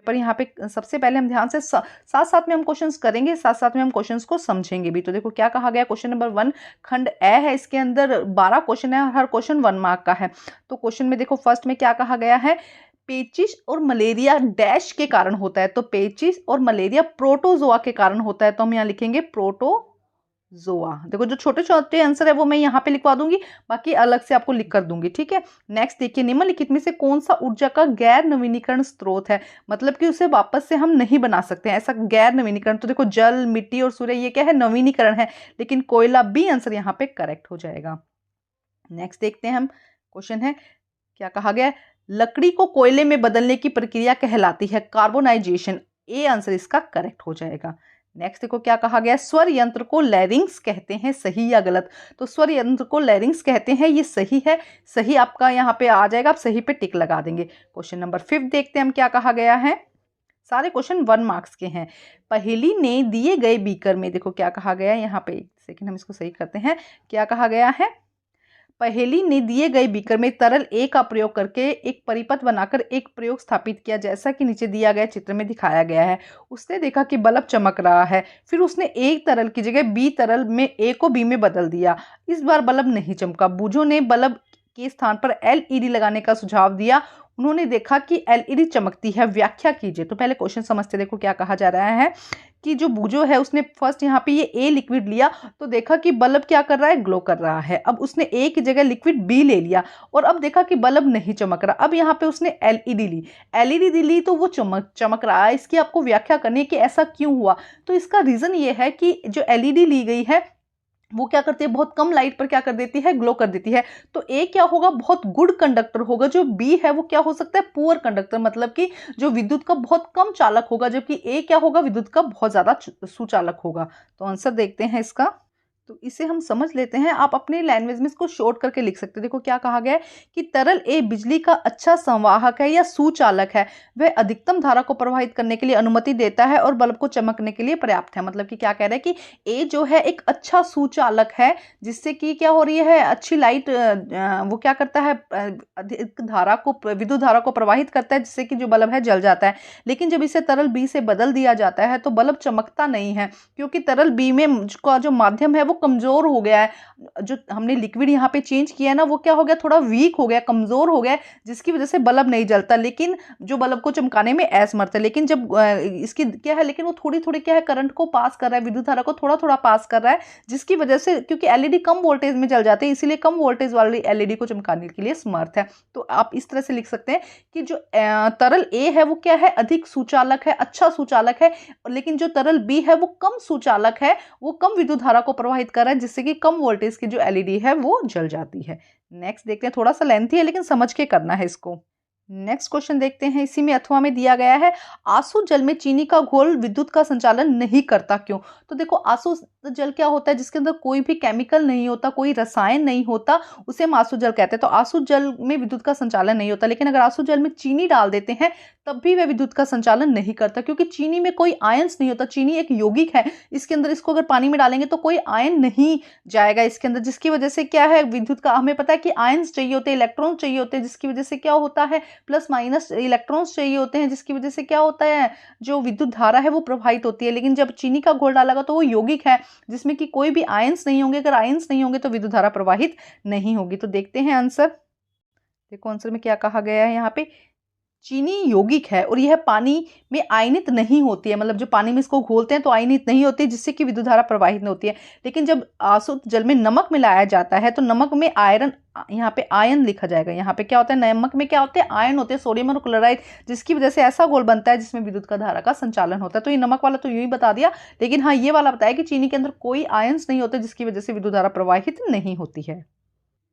पर यहाँ पे सबसे पहले हम ध्यान से साथ साथ में हम क्वेश्चंस करेंगे, साथ साथ में हम क्वेश्चंस को समझेंगे भी। तो देखो क्या कहा गया, क्वेश्चन नंबर 1 खंड ए है, इसके अंदर 12 क्वेश्चन है और हर क्वेश्चन 1 मार्क का है। तो क्वेश्चन में देखो फर्स्ट में क्या कहा गया है, पेचिश और मलेरिया डैश के कारण होता है। तो पेचिश और मलेरिया प्रोटोजोआ के कारण होता है, तो हम यहाँ लिखेंगे प्रोटोजोआ। देखो जो छोटे छोटे आंसर है वो मैं यहाँ पे लिखवा दूंगी, बाकी अलग से आपको लिख कर दूंगी, ठीक है। नेक्स्ट देखिए, निम्नलिखित में से कौन सा ऊर्जा का गैर नवीनीकरण स्रोत है, मतलब कि उसे वापस से हम नहीं बना सकते हैं, ऐसा गैर नवीनीकरण। तो देखो जल, मिट्टी और सूर्य ये क्या है, नवीनीकरण है, लेकिन कोयला बी आंसर यहाँ पे करेक्ट हो जाएगा। नेक्स्ट देखते हैं हम, क्वेश्चन है क्या कहा गया, लकड़ी को कोयले में बदलने की प्रक्रिया कहलाती है कार्बोनाइजेशन। ए आंसर इसका करेक्ट हो जाएगा। नेक्स्ट देखो क्या कहा गया, स्वर यंत्र को लैरिंक्स कहते हैं, सही या गलत। तो स्वर यंत्र को लैरिंक्स कहते हैं, ये सही है, सही आपका यहाँ पे आ जाएगा, आप सही पे टिक लगा देंगे। क्वेश्चन नंबर 5 देखते हैं हम क्या कहा गया है, सारे क्वेश्चन 1 मार्क्स के हैं। पहेली ने दिए गए बीकर में, देखो क्या कहा गया है यहाँ पे, एक सेकेंड हम इसको सही करते हैं, क्या कहा गया है, पहेली ने दिए गए बीकर में तरल ए का प्रयोग करके एक परिपथ बनाकर एक प्रयोग स्थापित किया, जैसा कि नीचे दिया गया चित्र में दिखाया गया है। उसने देखा कि बल्ब चमक रहा है, फिर उसने एक तरल की जगह बी तरल में ए को बी में बदल दिया। इस बार बल्ब नहीं चमका। बूझों ने बल्ब के स्थान पर एलईडी लगाने का सुझाव दिया। उन्होंने देखा कि एलईडी चमकती है, व्याख्या कीजिए। तो पहले क्वेश्चन समझते, देखो क्या कहा जा रहा है कि जो बूझो है उसने फर्स्ट यहाँ पे ये ए लिक्विड लिया, तो देखा कि बल्ब क्या कर रहा है, ग्लो कर रहा है। अब उसने ए की जगह लिक्विड बी ले लिया और अब देखा कि बल्ब नहीं चमक रहा। अब यहाँ पे उसने एलईडी ली, एलईडी ली तो वो चमक रहा है। इसकी आपको व्याख्या करनी है कि ऐसा क्यों हुआ। तो इसका रीजन ये है कि जो एलईडी ली गई है वो क्या करती है, बहुत कम लाइट पर क्या कर देती है, ग्लो कर देती है। तो ए क्या होगा, बहुत गुड कंडक्टर होगा। जो बी है वो क्या हो सकता है, पुअर कंडक्टर, मतलब कि जो विद्युत का बहुत कम चालक होगा, जबकि ए क्या होगा, विद्युत का बहुत ज्यादा सुचालक होगा। तो आंसर देखते हैं इसका, तो इसे हम समझ लेते हैं। आप अपने लैंग्वेज में इसको शॉर्ट करके लिख सकते हैं। देखो क्या कहा गया है कि तरल ए बिजली का अच्छा संवाहक है या सुचालक है, वह अधिकतम धारा को प्रवाहित करने के लिए अनुमति देता है और बल्ब को चमकने के लिए पर्याप्त है। मतलब कि क्या कह रहे हैं कि ए जो है एक अच्छा सुचालक है, जिससे कि क्या हो रही है, अच्छी लाइट वो क्या करता है, अधिक धारा को, विद्युत धारा को प्रवाहित करता है, जिससे कि जो बल्ब है जल जाता है। लेकिन जब इसे तरल बी से बदल दिया जाता है तो बल्ब चमकता नहीं है, क्योंकि तरल बी में का जो माध्यम है वो कमजोर हो गया है। जो हमने लिक्विड यहाँ पे चेंज किया है ना, वो क्या हो गया, थोड़ा वीक हो गया, कमजोर हो गया, जिसकी वजह से बल्ब नहीं जलता। लेकिन जो बल्ब को चमकाने में असमर्थ है। लेकिन जब इसकी क्या है, लेकिन वो थोड़ी थोड़ी क्या है, करंट को पास कर रहा है, विद्युत धारा को थोड़ा थोड़ा पास कर रहा है, जिसकी वजह से, क्योंकि एलईडी कम वोल्टेज में जल जाते हैं, इसीलिए कम वोल्टेज वाली एलईडी को चमकाने के लिए समर्थ है। तो आप इस तरह से लिख सकते हैं कि जो तरल ए है वो क्या है, अधिक सुचालक है, अच्छा सुचालक है। लेकिन जो तरल बी है वो कम सुचालक है, वो कम विद्युत धारा को प्रवाहित कर रहा है, जिससे कि कम वोल्टेज की जो एलईडी है वो जल जाती है। नेक्स्ट देखते हैं, थोड़ा सा लेंथी है लेकिन समझ के करना है इसको। नेक्स्ट क्वेश्चन देखते हैं, इसी में अथवा में दिया गया है, आसू जल में चीनी का घोल विद्युत का संचालन नहीं करता, क्यों। तो देखो आसू जल क्या होता है, जिसके अंदर कोई भी केमिकल नहीं होता, कोई रसायन नहीं होता, उसे हम आसू जल कहते हैं। तो आसू जल में विद्युत का संचालन नहीं होता। लेकिन अगर आसू जल में चीनी डाल देते हैं तब भी वह विद्युत का संचालन नहीं करता, क्योंकि चीनी में कोई आयंस नहीं होता। चीनी एक यौगिक है, इसके अंदर इसको अगर पानी में डालेंगे तो कोई आयन नहीं जाएगा इसके अंदर, जिसकी वजह से क्या है, विद्युत का, हमें पता है कि आयंस चाहिए होते हैं, इलेक्ट्रॉन चाहिए होते हैं, जिसकी वजह से क्या होता है, प्लस माइनस इलेक्ट्रॉन्स चाहिए होते हैं, जिसकी वजह से क्या होता है, जो विद्युत धारा है वो प्रवाहित होती है। लेकिन जब चीनी का घोल डाला तो वो यौगिक है जिसमें कि कोई भी आयंस नहीं होंगे। अगर आयंस नहीं होंगे तो विद्युत धारा प्रवाहित नहीं होगी। तो देखते हैं आंसर। देखो आंसर में क्या कहा गया है, यहाँ पे चीनी यौगिक है और यह पानी में आयनित नहीं होती है, मतलब जो पानी में इसको घोलते हैं तो आयनित नहीं होती, जिससे कि विद्युत धारा प्रवाहित नहीं होती है। लेकिन जब आसुत जल में नमक मिलाया जाता है तो नमक में आयरन, यहाँ पे आयन लिखा जाएगा। यहाँ पे क्या होता है, नमक में क्या होते हैं, आयन होते हैं, सोडियम और क्लोराइड, जिसकी वजह से ऐसा घोल बनता है जिसमें विद्युत का धारा का संचालन होता है। तो ये नमक वाला तो यूं ही बता दिया, लेकिन हाँ ये वाला बताया कि चीनी के अंदर कोई आयंस नहीं होते, जिसकी वजह से विद्युत धारा प्रवाहित नहीं होती है।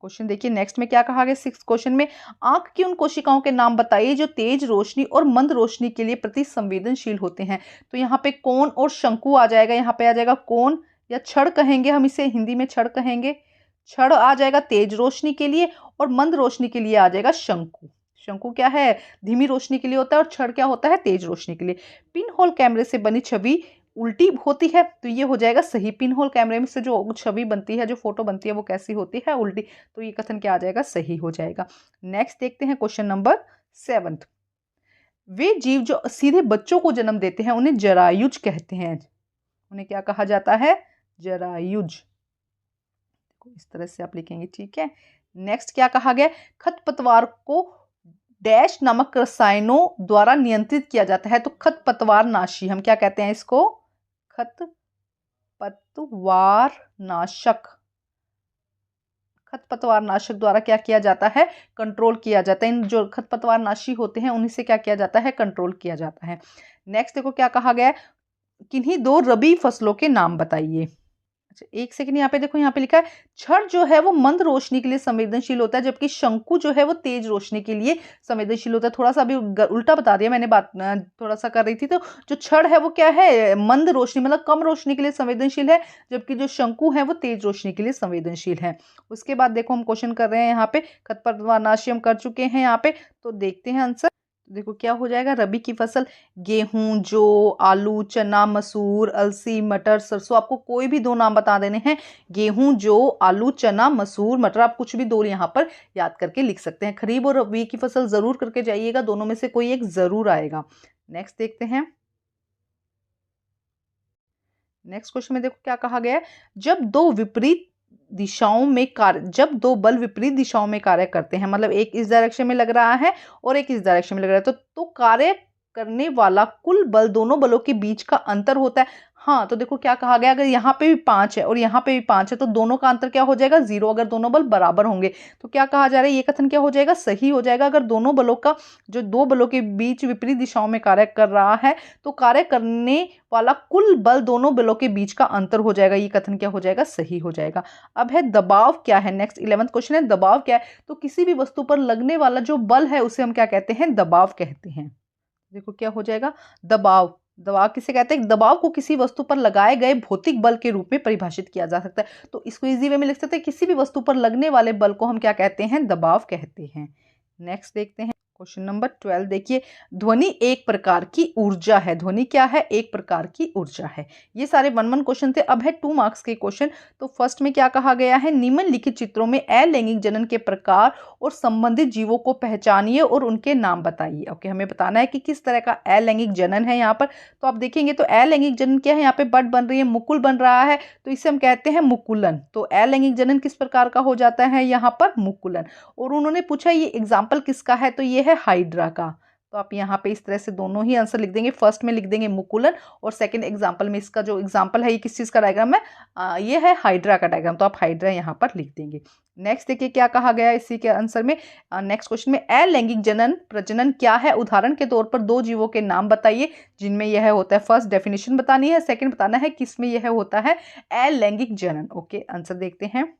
क्वेश्चन देखिए नेक्स्ट में क्या कहा गया, 6 क्वेश्चन में, आंख की उन कोशिकाओं के नाम बताइए जो तेज रोशनी और मंद रोशनी के लिए प्रति संवेदनशील होते हैं। तो यहाँ पे कोन और शंकु आ जाएगा। यहाँ पे आ जाएगा कोन या छड़ कहेंगे हम इसे, हिंदी में छड़ कहेंगे। छड़ आ जाएगा तेज रोशनी के लिए और मंद रोशनी के लिए आ जाएगा शंकु। शंकु क्या है, धीमी रोशनी के लिए होता है, और छड़ क्या होता है, तेज रोशनी के लिए। पिन होल कैमरे से बनी छवि उल्टी होती है, तो ये हो जाएगा सही। पिन होल कैमरे में से जो छवि बनती है, जो फोटो बनती है, वो कैसी होती है, उल्टी। तो ये कथन क्या आ जाएगा, सही हो जाएगा। नेक्स्ट देखते हैं क्वेश्चन नंबर 7। वे जीव जो सीधे बच्चों को जन्म देते हैं उन्हें जरायुज कहते हैं। उन्हें क्या कहा जाता है? जरायुज। इस तरह से आप लिखेंगे, ठीक है। नेक्स्ट क्या कहा गया? खरपतवार को डैश नामक रसायनों द्वारा नियंत्रित किया जाता है। तो खरपतवार नाशी, हम क्या कहते हैं इसको? खरपतवार नाशक। खरपतवार नाशक द्वारा क्या किया जाता है? कंट्रोल किया जाता है। इन जो खरपतवार नाशी होते हैं उन्हीं से क्या किया जाता है? कंट्रोल किया जाता है। नेक्स्ट देखो क्या कहा गया है? किन्हीं दो रबी फसलों के नाम बताइए। अच्छा, एक सेकंड, यहाँ पे देखो, यहाँ पे लिखा है छड़ जो है वो मंद रोशनी के लिए संवेदनशील होता है, जबकि शंकु जो है वो तेज रोशनी के लिए संवेदनशील होता है। थोड़ा सा अभी उल्टा बता दिया मैंने, बात थोड़ा सा कर रही थी। तो जो छड़ है वो क्या है? मंद रोशनी, मतलब कम रोशनी के लिए संवेदनशील है, जबकि जो शंकु है वो तेज रोशनी के लिए संवेदनशील है। उसके बाद देखो हम क्वेश्चन कर रहे हैं यहाँ पे, खरपतवारनाशी हम कर चुके हैं यहाँ पे, तो देखते हैं आंसर। देखो क्या हो जाएगा? रबी की फसल गेहूं, जौ, आलू, चना, मसूर, अलसी, मटर, सरसों। आपको कोई भी दो नाम बता देने हैं, गेहूं, जौ, आलू, चना, मसूर, मटर, आप कुछ भी दो यहाँ पर याद करके लिख सकते हैं। खरीफ और रबी की फसल जरूर करके जाइएगा, दोनों में से कोई एक जरूर आएगा। नेक्स्ट देखते हैं। नेक्स्ट क्वेश्चन में देखो क्या कहा गया है? जब दो बल विपरीत दिशाओं में कार्य करते हैं, मतलब एक इस डायरेक्शन में लग रहा है और एक इस डायरेक्शन में लग रहा है, तो कार्य करने वाला कुल बल दोनों बलों के बीच का अंतर होता है। हाँ, तो देखो क्या कहा गया? अगर यहाँ पे भी 5 है और यहाँ पे भी 5 है तो दोनों का अंतर क्या हो जाएगा? 0, अगर दोनों बल बराबर होंगे। तो क्या कहा जा रहा है? ये कथन क्या हो जाएगा? सही हो जाएगा। अगर दोनों बलों का जो दो बलों के बीच विपरीत दिशाओं में कार्य कर रहा है तो कार्य करने वाला कुल बल दोनों बलों के बीच का अंतर हो जाएगा। ये कथन क्या हो जाएगा? सही हो जाएगा। अब है दबाव क्या है? नेक्स्ट 11th क्वेश्चन है, दबाव क्या है? तो किसी भी वस्तु पर लगने वाला जो बल है उसे हम क्या कहते हैं? दबाव कहते हैं। देखो क्या हो जाएगा? दबाव। दबाव किसे कहते हैं? दबाव को किसी वस्तु पर लगाए गए भौतिक बल के रूप में परिभाषित किया जा सकता है। तो इसको इजी वे में लिख सकते हैं, किसी भी वस्तु पर लगने वाले बल को हम क्या कहते हैं? दबाव कहते हैं। नेक्स्ट देखते हैं क्वेश्चन नंबर 12। देखिए, ध्वनि एक प्रकार की ऊर्जा है। ध्वनि क्या है? एक प्रकार की ऊर्जा है। ये सारे 1-1 क्वेश्चन थे। अब है 2 मार्क्स के क्वेश्चन। तो फर्स्ट में क्या कहा गया है? निम्नलिखित चित्रों में अलैंगिक जनन के प्रकार और संबंधित जीवों को पहचानिए और उनके नाम बताइए। ओके, हमें बताना है कि किस तरह का अलैंगिक जनन है यहाँ पर। तो आप देखेंगे तो अलैंगिक जनन क्या है? यहाँ पे बड बन रही है, मुकुल बन रहा है, तो इसे हम कहते हैं मुकुलन। तो अलैंगिक जनन किस प्रकार का हो जाता है? यहाँ पर मुकुलन। और उन्होंने पूछा ये एग्जाम्पल किसका है? तो ये है हाइड्रा का। तो आप यहाँ पे इस तरह से दोनों ही आंसर लिख देंगे। फर्स्ट में लिख देंगे मुकुलन और सेकंड एग्जाम्पल में इसका जो एग्जाम्पल है ये किस चीज का डायग्राम है? ये है हाइड्रा का डायग्राम, तो आप हाइड्रा यहाँ पर लिख देंगे। नेक्स्ट देखिए क्या कहा गया है इसी के आंसर में। नेक्स्ट क्वेश्चन में अलैंगिक जनन प्रजनन क्या है? उदाहरण के तौर पर दो जीवों के नाम बताइए जिनमें यह होता है। फर्स्ट डेफिनेशन बतानी है, सेकंड बताना है किसमें यह होता है अलैंगिक जनन। ओके, आंसर देखते हैं।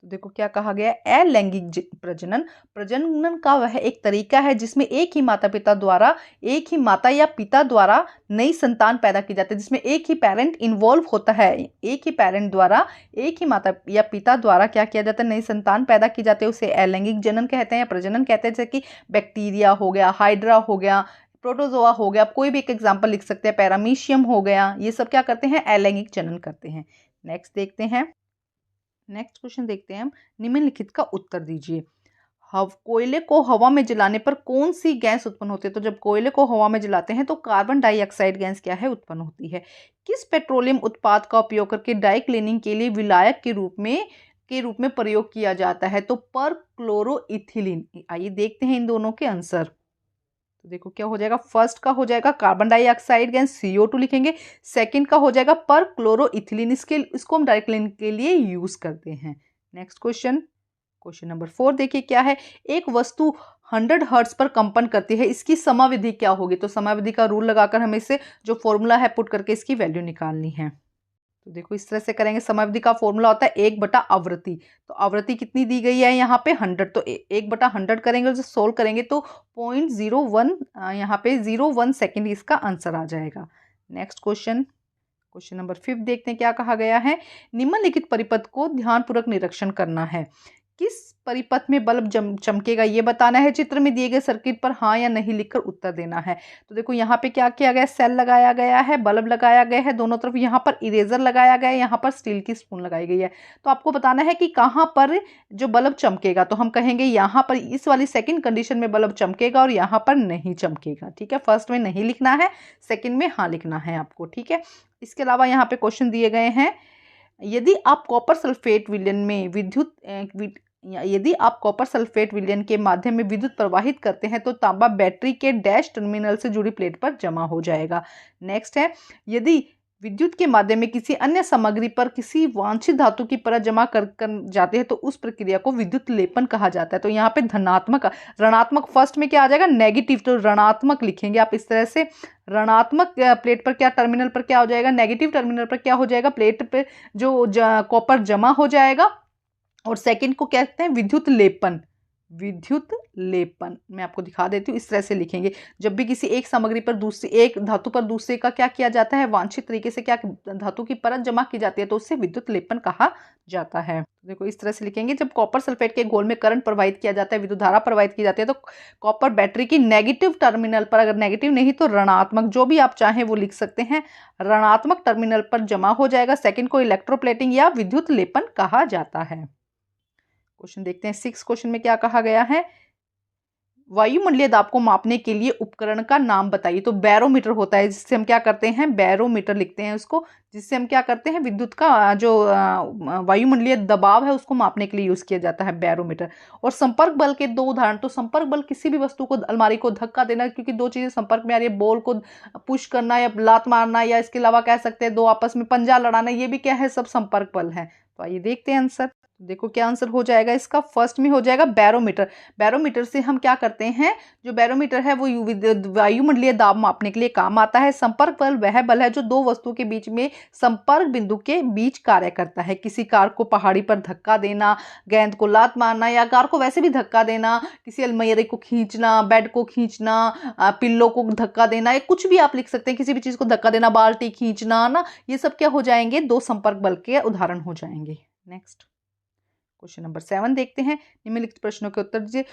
तो देखो क्या कहा गया है? अलैंगिक प्रजनन, प्रजनन का वह एक तरीका है जिसमें एक ही माता पिता द्वारा, एक ही माता या पिता द्वारा नई संतान पैदा की जाती है, जिसमें एक ही पेरेंट इन्वॉल्व होता है। एक ही पेरेंट द्वारा, एक ही माता या पिता द्वारा क्या किया जाता है? नई संतान पैदा की जाती है, उसे अलैंगिक जनन कहते हैं या प्रजनन कहते हैं। जैसे कि बैक्टीरिया हो गया, हाइड्रा हो गया, प्रोटोजोआ हो गया, कोई भी एक एग्जाम्पल लिख सकते हैं, पैरामीशियम हो गया, ये सब क्या करते हैं? अलैंगिक जनन करते हैं। नेक्स्ट देखते हैं। नेक्स्ट क्वेश्चन देखते हैं हम। निम्नलिखित का उत्तर दीजिए। कोयले को हवा में जलाने पर कौन सी गैस उत्पन्न होती है? तो जब कोयले को हवा में जलाते हैं तो कार्बन डाइऑक्साइड गैस क्या है? उत्पन्न होती है। किस पेट्रोलियम उत्पाद का उपयोग करके डाई क्लीनिंग के लिए विलायक के रूप में प्रयोग किया जाता है? तो पर क्लोरोइथिलीन। आइए देखते हैं इन दोनों के आंसर। तो देखो क्या हो जाएगा? फर्स्ट का हो जाएगा कार्बन डाइऑक्साइड गैस, CO2 लिखेंगे। सेकंड का हो जाएगा पर क्लोरोइथिलीन, इसको हम डाई क्लीनिंग के लिए यूज करते हैं। नेक्स्ट क्वेश्चन, क्वेश्चन नंबर 4 देखिए क्या है। एक वस्तु 100 हर्ट्ज पर कंपन करती है, इसकी समाविधि क्या होगी? तो समाविधि का रूल लगाकर हमें इसे जो फॉर्मूला है पुट करके इसकी वैल्यू निकालनी है। तो देखो इस तरह से करेंगे। समाविधि का फॉर्मूला होता है 1/आवृत्ति। तो आवृत्ति कितनी दी गई है यहाँ पे? 100। तो 1/100 करेंगे और जो सोल्व करेंगे तो 0.01 यहाँ पे 01 सेकेंड इसका आंसर आ जाएगा। नेक्स्ट क्वेश्चन, क्वेश्चन नंबर 5 देखते हैं क्या कहा गया है। निम्नलिखित परिपथ को ध्यानपूर्वक निरीक्षण करना है। किस परिपथ में बल्ब चमकेगा ये बताना है। चित्र में दिए गए सर्किट पर हाँ या नहीं लिखकर उत्तर देना है। तो देखो यहाँ पे क्या किया गया, सेल लगाया गया है, बल्ब लगाया गया है दोनों तरफ, यहाँ पर इरेजर लगाया गया है, यहाँ पर स्टील की स्पून लगाई गई है। तो आपको बताना है कि कहाँ पर जो बल्ब चमकेगा। तो हम कहेंगे यहाँ पर इस वाली सेकंड कंडीशन में बल्ब चमकेगा और यहाँ पर नहीं चमकेगा। ठीक है, फर्स्ट में नहीं लिखना है, सेकंड में हाँ लिखना है आपको। ठीक है, इसके अलावा यहाँ पे क्वेश्चन दिए गए हैं, यदि आप कॉपर सल्फेट विलयन के माध्यम में विद्युत प्रवाहित करते हैं तो तांबा बैटरी के डैश टर्मिनल से जुड़ी प्लेट पर जमा हो जाएगा। नेक्स्ट है, यदि विद्युत के माध्यम में किसी अन्य सामग्री पर किसी वांछित धातु की परत जमा कर जाते हैं तो उस प्रक्रिया को विद्युत लेपन कहा जाता है। तो यहाँ पे धनात्मक, ऋणात्मक फर्स्ट में क्या आ जाएगा, नेगेटिव, तो ऋणात्मक लिखेंगे आप इस तरह से। ऋणात्मक प्लेट पर क्या, टर्मिनल पर क्या हो जाएगा, नेगेटिव टर्मिनल पर क्या हो जाएगा, प्लेट पे जो कॉपर जमा हो जाएगा। और सेकंड को क्या कहते हैं, विद्युत लेपन। विद्युत लेपन मैं आपको दिखा देती हूँ, इस तरह से लिखेंगे। जब भी किसी एक सामग्री पर दूसरी, एक धातु पर दूसरे का क्या किया जाता है, वांछित तरीके से क्या धातु की परत जमा की जाती है तो उससे विद्युत लेपन कहा जाता है। देखो इस तरह से लिखेंगे, जब कॉपर सल्फेट के घोल में करंट प्रवाहित किया जाता है, विद्युत धारा प्रवाहित की जाती है तो कॉपर बैटरी की नेगेटिव टर्मिनल पर, अगर नेगेटिव नहीं तो ऋणात्मक, जो भी आप चाहें वो लिख सकते हैं, ऋणात्मक टर्मिनल पर जमा हो जाएगा। सेकंड को इलेक्ट्रोप्लेटिंग या विद्युत लेपन कहा जाता है। क्वेश्चन देखते हैं, 6 क्वेश्चन में क्या कहा गया है, वायुमंडलीय दाब को मापने के लिए उपकरण का नाम बताइए। तो बैरोमीटर होता है, जिससे हम क्या करते हैं, बैरोमीटर लिखते हैं उसको, जिससे हम क्या करते हैं, विद्युत का जो वायुमंडलीय दबाव है उसको मापने के लिए यूज किया जाता है बैरोमीटर। और संपर्क बल के 2 उदाहरण, तो संपर्क बल किसी भी वस्तु को, अलमारी को धक्का देना, क्योंकि 2 चीजें संपर्क में आ रही है, बॉल को पुश करना या लात मारना, या इसके अलावा कह सकते हैं 2 आपस में पंजा लड़ाना, ये भी क्या है, सब संपर्क बल है। तो आइए देखते हैं आंसर। देखो क्या आंसर हो जाएगा इसका, फर्स्ट में हो जाएगा बैरोमीटर। बैरोमीटर से हम क्या करते हैं, जो बैरोमीटर है वो वायुमंडलीय दाब मापने के लिए काम आता है। संपर्क बल वह बल है जो 2 वस्तुओं के बीच में संपर्क बिंदु के बीच कार्य करता है। किसी कार को पहाड़ी पर धक्का देना, गेंद को लात मारना, या कार को वैसे भी धक्का देना, किसी अलमारी को खींचना, बेड को खींचना, पिल्लो को धक्का देना, या कुछ भी आप लिख सकते हैं, किसी भी चीज को धक्का देना, बाल्टी खींचना ना, ये सब क्या हो जाएंगे, 2 संपर्क बल के उदाहरण हो जाएंगे। नेक्स्ट क्वेश्चन नंबर 7 देखते हैं, निम्नलिखित प्रश्नों के उत्तर दीजिए।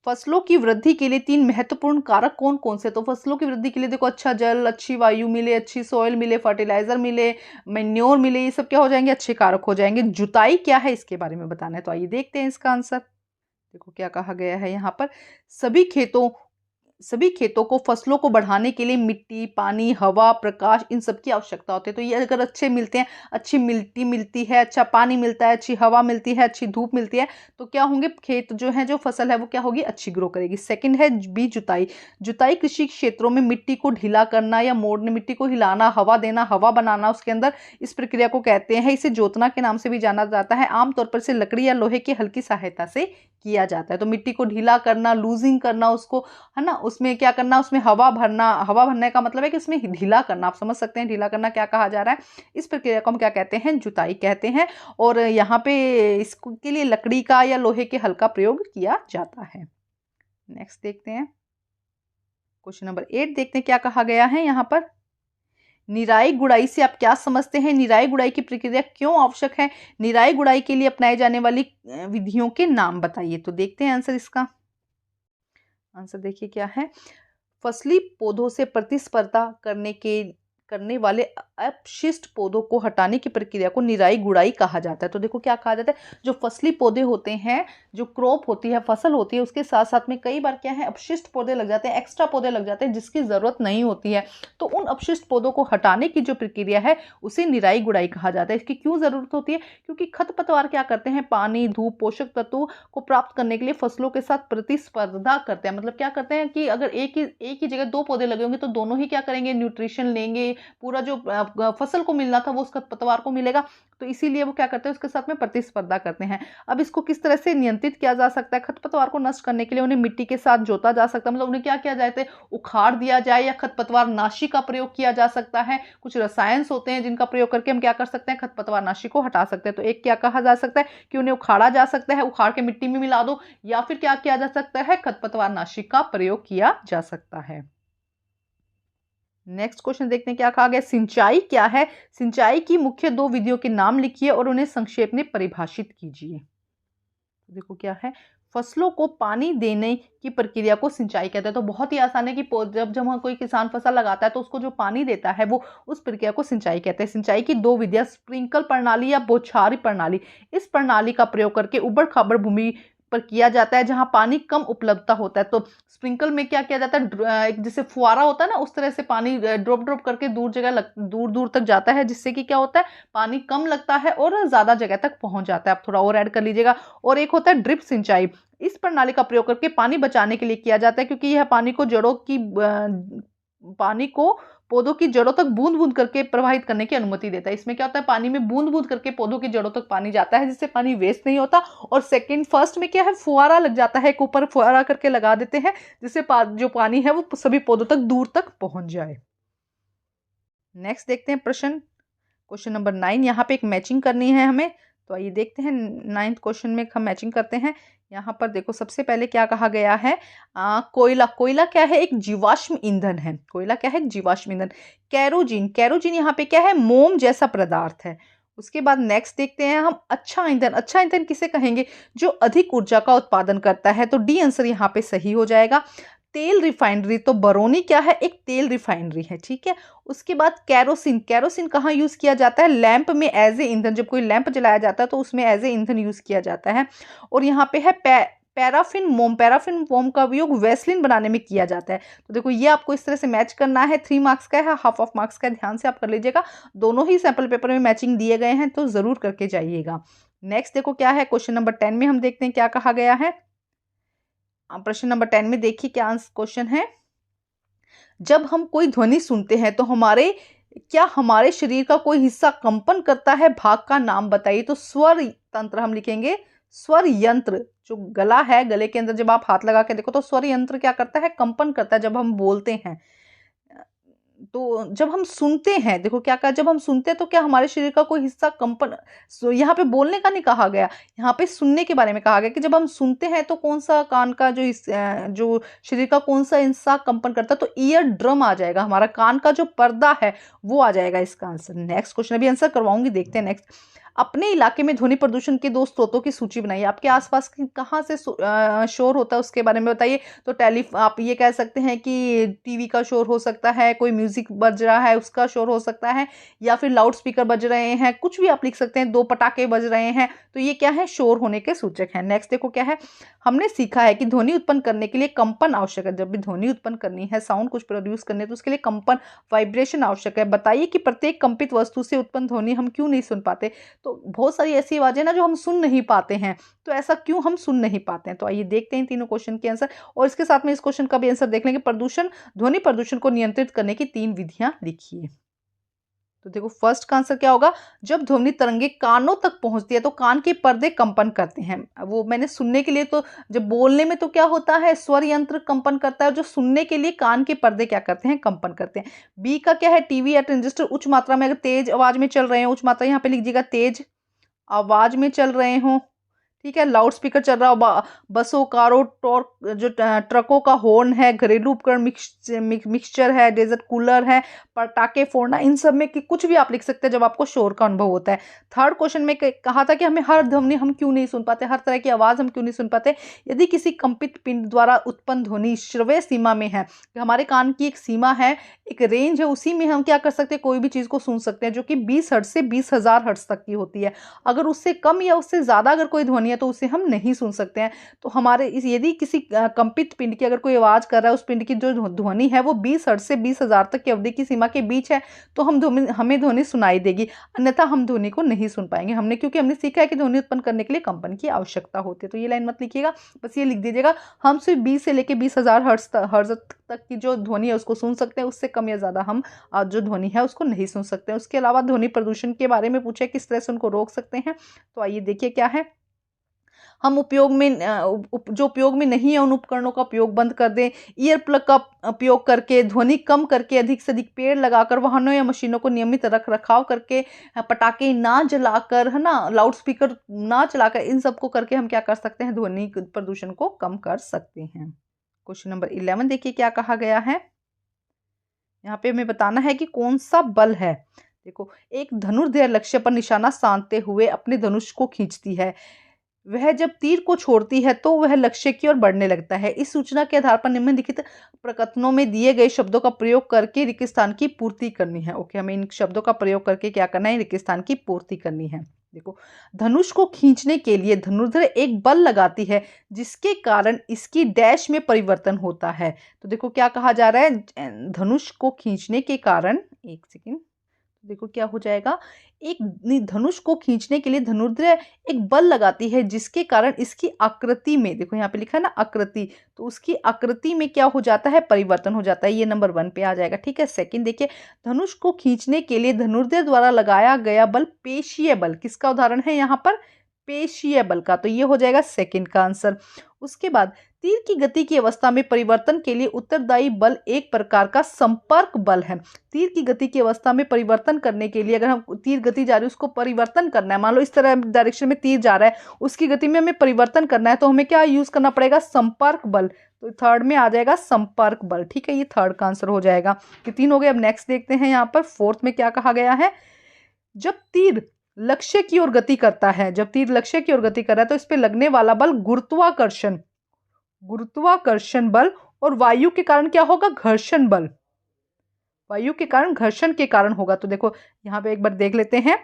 फसलों की वृद्धि के लिए 3 महत्वपूर्ण कारक कौन कौन से। तो फसलों की वृद्धि के लिए देखो, अच्छा जल, अच्छी वायु मिले, अच्छी सॉइल मिले, फर्टिलाइजर मिले, मैन्योर मिले, ये सब क्या हो जाएंगे, अच्छे कारक हो जाएंगे। जुताई क्या है इसके बारे में बताना है, तो आइए देखते हैं इसका आंसर। देखो क्या कहा गया है यहाँ पर, सभी खेतों को, फसलों को बढ़ाने के लिए मिट्टी, पानी, हवा, प्रकाश, इन सब की आवश्यकता होती है। तो ये अगर अच्छे मिलते हैं, अच्छी मिट्टी मिलती है, अच्छा पानी मिलता है, अच्छी हवा मिलती है, अच्छी धूप मिलती है, तो क्या होंगे, खेत जो है, जो फसल है वो क्या होगी, अच्छी ग्रो करेगी। सेकंड है बी जुताई। जुताई कृषि क्षेत्रों में मिट्टी को ढीला करना या मोड़ने, मिट्टी को हिलाना, हवा देना, हवा बनाना उसके अंदर, इस प्रक्रिया को कहते हैं। इसे जोतना के नाम से भी जाना जाता है। आमतौर पर से लकड़ी या लोहे की हल्की सहायता से किया जाता है। तो मिट्टी को ढीला करना, लूजिंग करना उसको, है ना, उसमें क्या करना, उसमें हवा भरना। हवा भरने का मतलब है कि उसमें ढीला करना, आप समझ सकते हैं ढीला करना क्या कहा जा रहा है। इस प्रक्रिया को हम क्या कहते हैं, जुताई कहते हैं। और यहाँ पे इसके लिए लकड़ी का या लोहे के हल का प्रयोग किया जाता है। नेक्स्ट देखते हैं, क्वेश्चन नंबर 8 देखते हैं क्या कहा गया है यहाँ पर। निराई गुड़ाई से आप क्या समझते हैं, निराई गुड़ाई की प्रक्रिया क्यों आवश्यक है, निराई गुड़ाई के लिए अपनाए जाने वाली विधियों के नाम बताइए। तो देखते हैं आंसर इसका। आंसर देखिए क्या है, फसली पौधों से प्रतिस्पर्धा करने वाले अपशिष्ट पौधों को हटाने की प्रक्रिया को निराई गुड़ाई कहा जाता है। तो देखो क्या कहा जाता है, जो फसली पौधे होते हैं, जो क्रॉप होती है, फसल होती है, उसके साथ साथ में कई बार क्या है, अपशिष्ट पौधे लग जाते हैं, एक्स्ट्रा पौधे लग जाते हैं जिसकी जरूरत नहीं होती है। तो उन अपशिष्ट पौधों को हटाने की जो प्रक्रिया है उसे निराई गुड़ाई कहा जाता है। इसकी क्यों जरूरत होती है, क्योंकि खरपतवार क्या करते हैं, पानी, धूप, पोषक तत्वों को प्राप्त करने के लिए फसलों के साथ प्रतिस्पर्धा करते हैं। मतलब क्या करते हैं कि अगर एक ही जगह 2 पौधे लगे होंगे तो दोनों ही क्या करेंगे, न्यूट्रिशन लेंगे, पूरा जो फसल को मिलना था वो उस खरपतवार को मिलेगा। तो इसीलिए वो क्या करते हैं, उसके साथ में प्रतिस्पर्धा करते हैं। अब इसको किस तरह से नियंत्रित किया जा सकता है, खरपतवार को नष्ट करने के लिए उन्हें मिट्टी के साथ जोता जा सकता है। मतलब उन्हें क्या किया जाए, उखाड़ दिया जाए, या खरपतवार नाशी का प्रयोग किया जा सकता है। कुछ रसायन होते हैं जिनका प्रयोग करके हम क्या कर सकते हैं, खरपतवार नाशी को हटा सकते हैं। तो एक क्या कहा जा सकता है कि उन्हें उखाड़ा जा सकता है, उखाड़ के मिट्टी में मिला दो, या फिर क्या किया जा सकता है, खरपतवार नाशी का प्रयोग किया जा सकता है। नेक्स्ट क्वेश्चन देखते हैं क्या कहा गया, सिंचाई क्या है, सिंचाई की मुख्य 2 विधियों के नाम लिखिए और उन्हें संक्षेप में परिभाषित कीजिए। तो देखो क्या है, फसलों को पानी देने की प्रक्रिया को सिंचाई कहते हैं। तो बहुत ही आसान है कि जब जब कोई किसान फसल लगाता है तो उसको जो पानी देता है वो उस प्रक्रिया को सिंचाई कहते हैं। सिंचाई की दो विधियां, स्प्रिंकल प्रणाली या बौछारी प्रणाली। इस प्रणाली का प्रयोग करके उबड़ खाबड़ भूमि पर किया जाता है जहां पानी कम उपलब्धता होता है। तो स्प्रिंकल में क्या किया जाता है, एक जैसे फुहारा होता है ना, उस तरह से पानी ड्रॉप ड्रॉप करके दूर दूर तक जाता है, जिससे कि क्या होता है, पानी कम लगता है और ज्यादा जगह तक पहुंच जाता है। आप थोड़ा और ऐड कर लीजिएगा। और एक होता है ड्रिप सिंचाई। इस प्रणाली का प्रयोग करके पानी बचाने के लिए किया जाता है, क्योंकि यह पानी को पौधों की जड़ों तक बूंद बूंद करके प्रवाहित करने की अनुमति देता है। इसमें क्या होता है, पानी में बूंद बूंद करके पौधों की जड़ों तक पानी जाता है, जिससे पानी वेस्ट नहीं होता। और फर्स्ट में क्या है, फुहारा लग जाता है, एक ऊपर फुहारा करके लगा देते हैं, जिससे जो पानी है वो सभी पौधों तक दूर तक पहुंच जाए। नेक्स्ट देखते हैं प्रश्न, क्वेश्चन नंबर 9। यहाँ पे एक मैचिंग करनी है हमें। तो आइए देखते हैं 9th क्वेश्चन में हम मैचिंग करते हैं। यहाँ पर देखो सबसे पहले क्या कहा गया है, कोयला। कोयला क्या है, एक जीवाश्म ईंधन है। कोयला क्या है, एक जीवाश्म ईंधन। कैरोजीन, कैरोजीन यहाँ पे क्या है, मोम जैसा पदार्थ है। उसके बाद नेक्स्ट देखते हैं हम, अच्छा ईंधन। अच्छा ईंधन किसे कहेंगे, जो अधिक ऊर्जा का उत्पादन करता है। तो डी आंसर यहाँ पे सही हो जाएगा। तेल रिफाइनरी, तो बरौनी क्या है, एक तेल रिफाइनरी है, ठीक है। उसके बाद कैरोसिन। कैरोसिन कहाँ यूज किया जाता है, लैंप में एज ए ईंधन। जब कोई लैंप जलाया जाता है तो उसमें एज ए ईंधन यूज किया जाता है। और यहाँ पे है पैराफिन मोम। पैराफिन मोम का उपयोग वैसलीन बनाने में किया जाता है। तो देखो ये आपको इस तरह से मैच करना है। 3 मार्क्स का है, हाफ ऑफ मार्क्स का है, ध्यान से आप कर लीजिएगा। दोनों ही सैंपल पेपर में मैचिंग दिए गए हैं, तो जरूर करके जाइएगा। नेक्स्ट देखो क्या है, क्वेश्चन नंबर 10 में हम देखते हैं क्या कहा गया है। प्रश्न नंबर 10 में देखिए क्या क्वेश्चन है। जब हम कोई ध्वनि सुनते हैं तो हमारे शरीर का कोई हिस्सा कंपन करता है, भाग का नाम बताइए। तो स्वर तंत्र हम लिखेंगे, स्वर यंत्र। जो गला है, गले के अंदर जब आप हाथ लगा के देखो तो स्वर यंत्र क्या करता है, कंपन करता है जब हम बोलते हैं। तो जब हम सुनते हैं, देखो क्या कहा, जब हम सुनते हैं तो क्या हमारे शरीर का कोई हिस्सा कंपन, यहाँ पे बोलने का नहीं कहा गया, यहाँ पे सुनने के बारे में कहा गया कि जब हम सुनते हैं तो कौन सा कान का जो शरीर का कौन सा हिस्सा कंपन करता है। तो ईयर ड्रम आ जाएगा, हमारा कान का जो पर्दा है वो आ जाएगा इसका आंसर। नेक्स्ट क्वेश्चन अभी आंसर करवाऊंगी, देखते हैं नेक्स्ट। अपने इलाके में ध्वनि प्रदूषण के 2 स्रोतों की सूची बनाइए। आपके आसपास कहाँ से शोर होता है उसके बारे में बताइए। तो आप ये कह सकते हैं कि टीवी का शोर हो सकता है, कोई म्यूजिक बज रहा है उसका शोर हो सकता है, या फिर लाउड स्पीकर बज रहे हैं, कुछ भी आप लिख सकते हैं, 2 पटाखे बज रहे हैं। तो ये क्या है, शोर होने के सूचक है। नेक्स्ट देखो क्या है, हमने सीखा है कि ध्वनि उत्पन्न करने के लिए कंपन आवश्यक है। जब भी ध्वनि उत्पन्न करनी है, साउंड कुछ प्रोड्यूस करनी है, तो उसके लिए कंपन, वाइब्रेशन आवश्यक है। बताइए कि प्रत्येक कंपित वस्तु से उत्पन्न ध्वनि हम क्यों नहीं सुन पाते। तो बहुत सारी ऐसी आवाजें ना जो हम सुन नहीं पाते हैं, तो ऐसा क्यों हम सुन नहीं पाते हैं। तो आइए देखते हैं तीनों क्वेश्चन के आंसर, और इसके साथ में इस क्वेश्चन का भी आंसर देख लेंगे। ध्वनि प्रदूषण को नियंत्रित करने की 3 विधियां लिखिए। तो देखो फर्स्ट का आंसर क्या होगा, जब ध्वनि तरंगे कानों तक पहुंचती है तो कान के पर्दे कंपन करते हैं। वो मैंने सुनने के लिए, तो जब बोलने में तो क्या होता है, स्वर यंत्र कंपन करता है, जो सुनने के लिए कान के पर्दे क्या करते हैं, कंपन करते हैं। बी का क्या है, टीवी या ट्रांजिस्टर उच्च मात्रा में, अगर तेज आवाज में चल रहे हैं, उच्च मात्रा यहाँ पे लिख दीजिएगा, तेज आवाज में चल रहे हो, ठीक है। लाउड स्पीकर चल रहा हो, बसों, कारों, जो ट्रकों का हॉर्न है, घरेलू उपकरण, मिक्सचर है, डेजर्ट कूलर है, पटाखे फोड़ना, इन सब में कुछ भी आप लिख सकते हैं जब आपको शोर का अनुभव होता है। थर्ड क्वेश्चन में कहा था कि हमें हर ध्वनि हम क्यों नहीं सुन पाते, हर तरह की आवाज हम क्यों नहीं सुन पाते। यदि किसी कंपित पिंड द्वारा उत्पन्न ध्वनि श्रव्य सीमा में है, हमारे कान की एक सीमा है, एक रेंज है, उसी में हम क्या कर सकते हैं, कोई भी चीज को सुन सकते हैं, जो कि 20 हर्ट्ज से 20,000 हर्ट्ज तक की होती है। अगर उससे कम या उससे ज्यादा अगर कोई ध्वनि है तो उसे हम नहीं सुन सकते हैं। तो यदि किसी कंपित पिंड की अगर कोई आवाज कर रहा है, उस पिंड की जो ध्वनि है वो 20 हर्ट्ज से 20,000 तक की अवधि की सीमा के बीच है, तो हमें ध्वनि सुनाई देगी, अन्यथा हम ध्वनि को नहीं सुन पाएंगे। क्योंकि हमने सीखा है कि ध्वनि उत्पन्न करने के लिए कंपन की आवश्यकता होती है। तो ये लाइन मत लिखिएगा, बस ये लिख दीजिएगा, हम सिर्फ 20 से लेकर 20,000 हर्ट्ज तक की जो ध्वनि है उसको सुन सकते हैं, उससे कम या ज्यादा हम जो ध्वनि है उसको नहीं सुन सकते हैं। उसके अलावा ध्वनि प्रदूषण के बारे में पूछे, किस तरह से उनको रोक सकते हैं। तो आइए देखिए क्या है, हम जो उपयोग में नहीं है उन उपकरणों का उपयोग बंद कर दें। ईयर प्लग का उपयोग करके, ध्वनि कम करके, अधिक से अधिक पेड़ लगाकर, वाहनों या मशीनों को नियमित रख रखाव करके, पटाखे ना जलाकर, है ना, लाउड स्पीकर ना चलाकर, इन सबको करके हम क्या कर सकते हैं, ध्वनि प्रदूषण को कम कर सकते हैं। क्वेश्चन नंबर 11 देखिए क्या कहा गया है। यहाँ पे हमें बताना है कि कौन सा बल है। देखो, एक धनुर्धर लक्ष्य पर निशाना साधते हुए अपने धनुष को खींचती है। वह जब तीर को छोड़ती है तो वह लक्ष्य की ओर बढ़ने लगता है। इस सूचना के आधार पर निम्नलिखित प्रकथनों में दिए गए शब्दों का प्रयोग करके रिक्त स्थान की पूर्ति करनी है। ओके, हमें इन शब्दों का प्रयोग करके क्या करना है, रिक्त स्थान की पूर्ति करनी है। देखो, धनुष को खींचने के लिए धनुर्धर एक बल लगाती है जिसके कारण इसकी डैश में परिवर्तन होता है। तो देखो क्या कहा जा रहा है, धनुष को खींचने के कारण, एक सेकेंड, देखो क्या हो जाएगा, एक धनुष को खींचने के लिए धनुर्धर एक बल लगाती है जिसके कारण इसकी आकृति में, देखो यहाँ पे लिखा है ना आकृति, तो उसकी आकृति में क्या हो जाता है, परिवर्तन हो जाता है। ये नंबर 1 पे आ जाएगा। ठीक है, सेकंड देखिए, धनुष को खींचने के लिए धनुर्धर द्वारा लगाया गया बल पेशीय बल, किसका उदाहरण है यहाँ पर, पेशीय बल का, तो ये हो जाएगा सेकंड का आंसर। उसके बाद तीर की गति की अवस्था में परिवर्तन के लिए उत्तरदायी बल एक प्रकार का संपर्क बल है। तीर की गति की अवस्था में परिवर्तन करने के लिए, अगर हम तीर गति जा रही है उसको परिवर्तन करना है, मान लो इस तरह डायरेक्शन में तीर जा रहा है, उसकी गति में हमें परिवर्तन करना है, तो हमें क्या यूज करना पड़ेगा, संपर्क बल। तो थर्ड में आ जाएगा संपर्क बल। ठीक है, ये थर्ड का आंसर हो जाएगा। कि 3 हो गए। अब नेक्स्ट देखते हैं यहाँ पर फोर्थ में क्या कहा गया है, जब तीर लक्ष्य की ओर गति करता है, जब तीर लक्ष्य की ओर गति कर रहा है तो इस पे लगने वाला बल गुरुत्वाकर्षण बल, और वायु के कारण क्या होगा, घर्षण बल, वायु के कारण घर्षण के कारण होगा। तो देखो यहाँ पे एक बार देख लेते हैं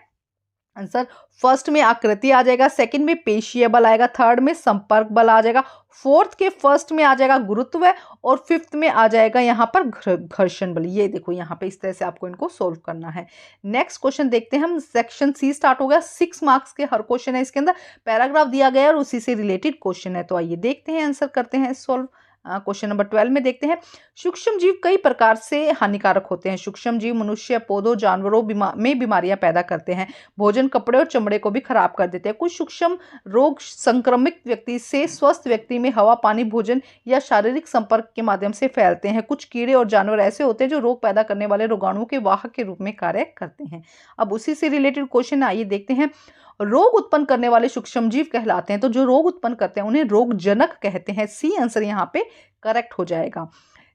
आंसर। फर्स्ट में आकृति आ जाएगा, सेकंड में पेशीय बल आएगा, थर्ड में संपर्क बल आ जाएगा, फोर्थ के फर्स्ट में आ जाएगा गुरुत्व, और फिफ्थ में आ जाएगा यहाँ पर घर्षण बल। ये देखो यहाँ पे इस तरह से आपको इनको सोल्व करना है। नेक्स्ट क्वेश्चन देखते हैं हम। सेक्शन सी स्टार्ट हो गया। 6 मार्क्स के हर क्वेश्चन है, इसके अंदर पैराग्राफ दिया गया है और उसी से रिलेटेड क्वेश्चन है। तो आइए देखते हैं, आंसर करते हैं सोल्व। क्वेश्चन नंबर 12 में देखते हैं, सूक्ष्म जीव कई प्रकार से हानिकारक होते हैं। सूक्ष्म जीव मनुष्य, पौधों, जानवरों में बीमारियां पैदा करते हैं। भोजन, कपड़े और चमड़े को भी खराब कर देते हैं। कुछ सूक्ष्म रोग संक्रमित व्यक्ति से स्वस्थ व्यक्ति में हवा, पानी, भोजन या शारीरिक संपर्क के माध्यम से फैलते हैं। कुछ कीड़े और जानवर ऐसे होते हैं जो रोग पैदा करने वाले रोगाणुओं के वाहक के रूप में कार्य करते हैं। अब उसी से रिलेटेड क्वेश्चन आइए देखते हैं। रोग उत्पन्न करने वाले सूक्ष्म जीव कहलाते हैं, तो जो रोग उत्पन्न करते हैं उन्हें रोगजनक कहते हैं। सी आंसर यहाँ पे करेक्ट हो जाएगा।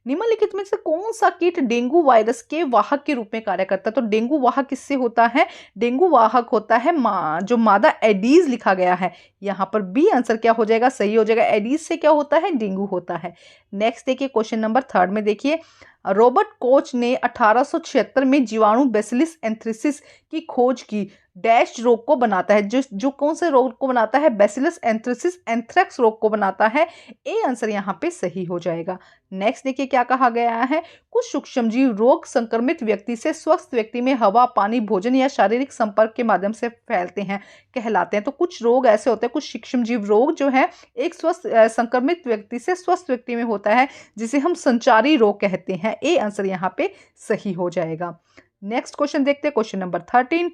निम्नलिखित में से कौन सा कीट डेंगू वायरस के वाहक के रूप में कार्य करता है, तो डेंगू वाहक किससे होता है, डेंगू वाहक होता है जो मादा एडीज लिखा गया है, यहाँ पर बी आंसर क्या हो जाएगा, सही हो जाएगा। एडीज से क्या होता है, डेंगू होता है। नेक्स्ट देखिए क्वेश्चन नंबर 3 में देखिए, रॉबर्ट कोच ने 1876 में जीवाणु बेसिलस एंथ्रेसिस की खोज की। डैश रोग को बनाता है, जो कौन से रोग को बनाता है, बेसिलस एंथ्रेसिस एंथ्रेक्स रोग को बनाता है। ए आंसर यहाँ पे सही हो जाएगा। नेक्स्ट देखिए क्या कहा गया है, कुछ सूक्ष्मजीव रोग संक्रमित व्यक्ति से स्वस्थ व्यक्ति में हवा, पानी, भोजन या शारीरिक संपर्क के माध्यम से फैलते हैं, कहलाते हैं। तो कुछ रोग ऐसे होते हैं, कुछ सूक्ष्मजीव रोग जो है एक स्वस्थ संक्रमित व्यक्ति से स्वस्थ व्यक्ति में होता है, जिसे हम संचारी रोग कहते हैं। ए आंसर यहाँ पे सही हो जाएगा। नेक्स्ट क्वेश्चन देखते हैं, क्वेश्चन नंबर 13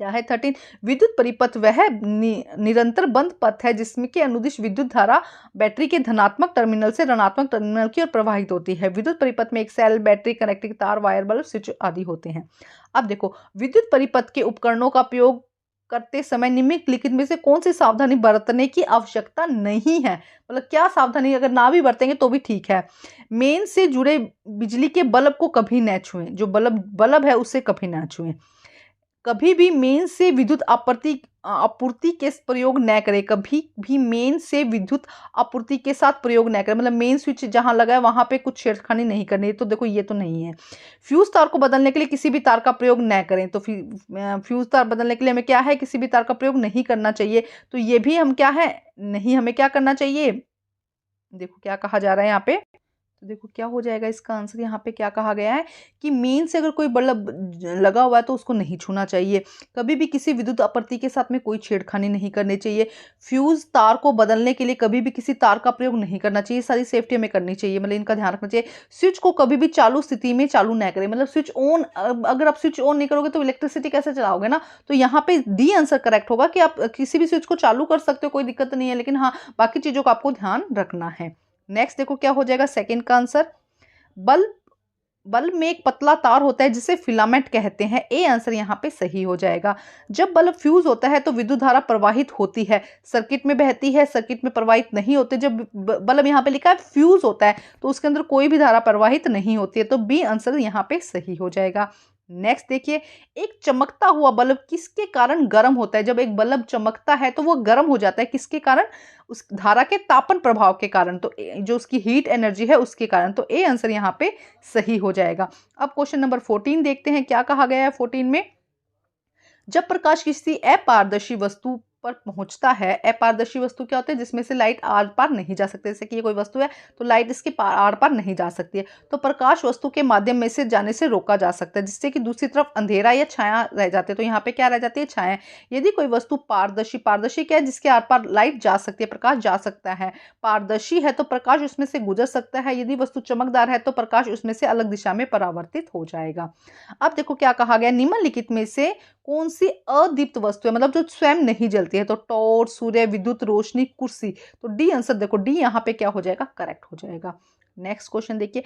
क्या है। 13, विद्युत परिपथ वह निरंतर बंद पथ है जिसमें के अनुदिश विद्युत धारा बैटरी के धनात्मक टर्मिनल से ऋणात्मक टर्मिनल की ओर प्रवाहित होती है। विद्युत परिपथ में एक सेल, बैटरी, कनेक्टिंग तार, वायर, बल्ब, स्विच आदि होते हैं। अब देखो, विद्युत परिपथ के उपकरणों का प्रयोग करते समय निम्नलिखित में से कौन सी सावधानी बरतने की आवश्यकता नहीं है, मतलब क्या सावधानी अगर ना भी बरतेंगे तो भी ठीक है। मेन से जुड़े बिजली के बल्ब को कभी न छुएं, जो बल्ब है उसे कभी ना छुएं। कभी भी मेन से विद्युत आपूर्ति के प्रयोग न करें, कभी भी मेन से विद्युत आपूर्ति के साथ प्रयोग न करें, मतलब मेन स्विच जहां लगा है वहां पे कुछ छेड़खानी नहीं करनी। तो देखो ये तो नहीं है। फ्यूज तार को बदलने के लिए किसी भी तार का प्रयोग न करें, तो फ्यूज तार बदलने के लिए हमें क्या है, किसी भी तार का प्रयोग नहीं करना चाहिए। तो ये भी हम क्या है, नहीं, हमें क्या करना चाहिए, देखो क्या कहा जा रहा है यहाँ पे। तो देखो क्या हो जाएगा इसका आंसर, यहाँ पे क्या कहा गया है कि मेन से अगर कोई बल्ब लगा हुआ है तो उसको नहीं छूना चाहिए। कभी भी किसी विद्युत आपूर्ति के साथ में कोई छेड़खानी नहीं करनी चाहिए। फ्यूज तार को बदलने के लिए कभी भी किसी तार का प्रयोग नहीं करना चाहिए। सारी सेफ्टी हमें करनी चाहिए, मतलब इनका ध्यान रखना चाहिए। स्विच को कभी भी चालू स्थिति में चालू न करें, मतलब स्विच ऑन, अगर आप स्विच ऑन नहीं करोगे तो इलेक्ट्रिसिटी कैसे चलाओगे ना। तो यहाँ पे डी आंसर करेक्ट होगा कि आप किसी भी स्विच को चालू कर सकते हो, कोई दिक्कत नहीं है, लेकिन हाँ बाकी चीजों का आपको ध्यान रखना है। नेक्स्ट देखो क्या हो जाएगा सेकंड का आंसर। बल्ब में एक पतला तार होता है जिसे फिलामेंट कहते हैं। ए आंसर यहाँ पे सही हो जाएगा। जब बल्ब फ्यूज होता है तो विद्युत धारा प्रवाहित होती है, सर्किट में बहती है, सर्किट में प्रवाहित नहीं होती। जब बल्ब यहाँ पे लिखा है फ्यूज होता है तो उसके अंदर कोई भी धारा प्रवाहित नहीं होती है, तो बी आंसर यहाँ पे सही हो जाएगा। नेक्स्ट देखिए, एक चमकता हुआ बल्ब किसके कारण गर्म होता है? जब एक बल्ब चमकता है तो वो गर्म हो जाता है, किसके कारण? उस धारा के तापन प्रभाव के कारण, तो जो उसकी हीट एनर्जी है उसके कारण। तो ए आंसर यहाँ पे सही हो जाएगा। अब क्वेश्चन नंबर 14 देखते हैं क्या कहा गया है 14 में। जब प्रकाश किसी अपारदर्शी वस्तु पर पहुंचता है, अपारदर्शी वस्तु क्या होते हैं? जिसमें से लाइट आर पार नहीं जा सकती। जैसे कि ये कोई वस्तु है तो लाइट इसके आर पार नहीं जा सकती है, तो प्रकाश वस्तु के माध्यम में से जाने से रोका जा सकता है, जिससे कि दूसरी तरफ अंधेरा या छाया रह जाती है। तो यहाँ पे क्या रह जाती है? छाया। यदि कोई वस्तु पारदर्शी, पारदर्शी क्या है? जिसके आर पार लाइट जा सकती है, प्रकाश जा सकता है, पारदर्शी है तो प्रकाश उसमें से गुजर सकता है। यदि वस्तु चमकदार है तो प्रकाश उसमें से अलग दिशा में परावर्तित हो जाएगा। अब देखो क्या कहा गया, निम्नलिखित में से कौन सी अदीप्त वस्तु है, मतलब जो स्वयं नहीं जलती है? तो टॉर्च, सूर्य, विद्युत रोशनी, कुर्सी। तो डी आंसर देखो, डी यहाँ पे क्या हो जाएगा? करेक्ट हो जाएगा। नेक्स्ट क्वेश्चन देखिए,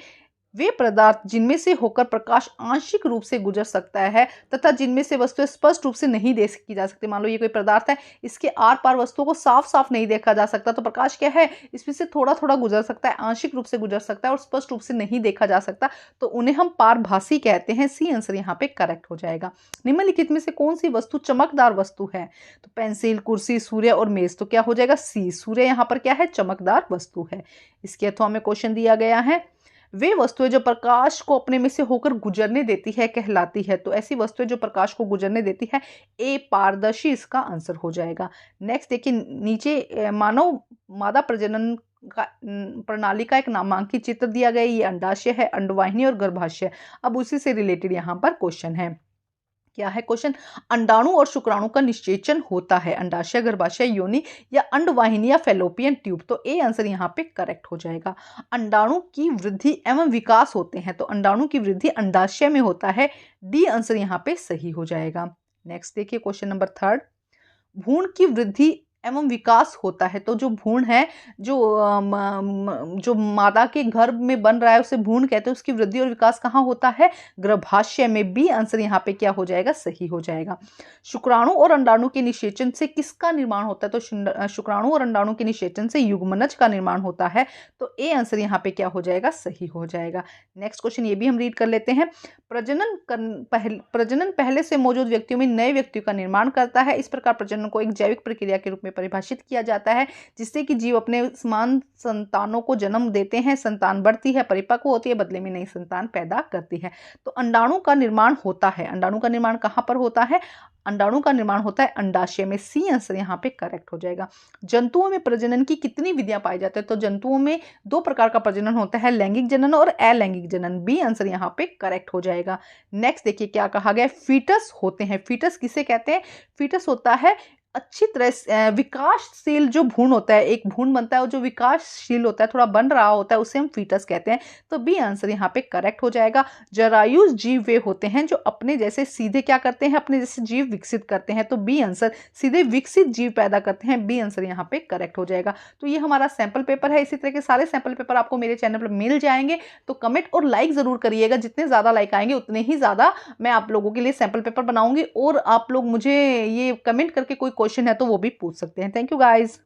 वे पदार्थ जिनमें से होकर प्रकाश आंशिक रूप से गुजर सकता है तथा जिनमें से वस्तुएं स्पष्ट रूप से नहीं देखी जा सकती। मान लो ये कोई पदार्थ है, इसके आर पार वस्तुओं को साफ साफ नहीं देखा जा सकता, तो प्रकाश क्या है? इसमें से थोड़ा थोड़ा गुजर सकता है, आंशिक रूप से गुजर सकता है और स्पष्ट रूप से नहीं देखा जा सकता, तो उन्हें हम पारभासी कहते हैं। सी आंसर यहाँ पे करेक्ट हो जाएगा। निम्नलिखित में से कौन सी वस्तु चमकदार वस्तु है? तो पेंसिल, कुर्सी, सूर्य और मेज। तो क्या हो जाएगा? सी। सूर्य यहाँ पर क्या है? चमकदार वस्तु है। इसके अथवा में क्वेश्चन दिया गया है, वे वस्तुएं जो प्रकाश को अपने में से होकर गुजरने देती है कहलाती है। तो ऐसी वस्तुएं जो प्रकाश को गुजरने देती है, ए पारदर्शी इसका आंसर हो जाएगा। नेक्स्ट देखिए, नीचे मानव मादा प्रजनन का प्रणाली का एक नामांकित चित्र दिया गया है। ये अंडाशय है, अंडवाहिनी और गर्भाशय। अब उसी से रिलेटेड यहाँ पर क्वेश्चन है। क्या है क्वेश्चन? अंडाणु और शुक्राणु का निषेचन होता है अंडाशय, गर्भाशय, योनि या अंडवाहिनी या फेलोपियन ट्यूब। तो ए आंसर यहाँ पे करेक्ट हो जाएगा। अंडाणु की वृद्धि एवं विकास होते हैं, तो अंडाणु की वृद्धि अंडाशय में होता है। डी आंसर यहाँ पे सही हो जाएगा। नेक्स्ट देखिए क्वेश्चन नंबर 3, भ्रूण की वृद्धि एवं विकास होता है। तो जो भ्रूण है, जो मादा के गर्भ में बन रहा है उसे भ्रूण कहते हैं, उसकी वृद्धि और विकास कहाँ होता है? गर्भाशय में। बी आंसर यहाँ पे क्या हो जाएगा? सही हो जाएगा। शुक्राणु और अंडाणु के निषेचन से किसका निर्माण होता है? तो शुक्राणु और अंडाणु के निषेचन से युग्मनज का निर्माण होता है। तो ए आंसर यहाँ पे क्या हो जाएगा? सही हो जाएगा। नेक्स्ट क्वेश्चन ये भी हम रीड कर लेते हैं। प्रजनन पहले से मौजूद व्यक्तियों में नए व्यक्तियों का निर्माण करता है। इस प्रकार प्रजनन को एक जैविक प्रक्रिया के रूप में परिभाषित किया जाता है, जिससे कि जीव अपने समान संतानों को जन्म देते हैं, संतान बढ़ती है, परिपक्व होती है, बदले में नई संतान पैदा करती है। तो अंडाणु का निर्माण होता है, अंडाणु का निर्माण कहाँ पर होता है? अंडाणु का निर्माण होता है अंडाशय में। सी आंसर यहाँ पे करेक्ट हो जाएगा। जंतुओं में प्रजनन की कितनी विधियां पाई जाती है? तो जंतुओं में 2 प्रकार का प्रजनन होता है, लैंगिक जनन और अलैंगिक जनन। बी आंसर यहाँ पे करेक्ट हो जाएगा। नेक्स्ट देखिए क्या कहा गया, फीटस होते हैं। फीटस किसे कहते हैं? फीटस होता है अच्छी तरह से विकासशील जो भ्रूण होता है, एक भ्रूण बनता है और जो विकासशील होता है, थोड़ा बन रहा होता है, उसे हम फीटस कहते हैं। तो बी आंसर यहाँ पे करेक्ट हो जाएगा। जरायुज जीव वे होते हैं जो अपने जैसे सीधे क्या करते हैं? अपने जैसे जीव विकसित करते हैं। तो बी आंसर सीधे विकसित जीव पैदा करते हैं। बी आंसर यहाँ पे करेक्ट हो जाएगा। तो ये हमारा सैंपल पेपर है। इसी तरह के सारे सैंपल पेपर आपको मेरे चैनल पर मिल जाएंगे। तो कमेंट और लाइक जरूर करिएगा, जितने ज्यादा लाइक आएंगे उतने ही ज्यादा मैं आप लोगों के लिए सैंपल पेपर बनाऊंगी। और आप लोग मुझे ये कमेंट करके कोई क्वेश्चन है तो वो भी पूछ सकते हैं। Thank you guys.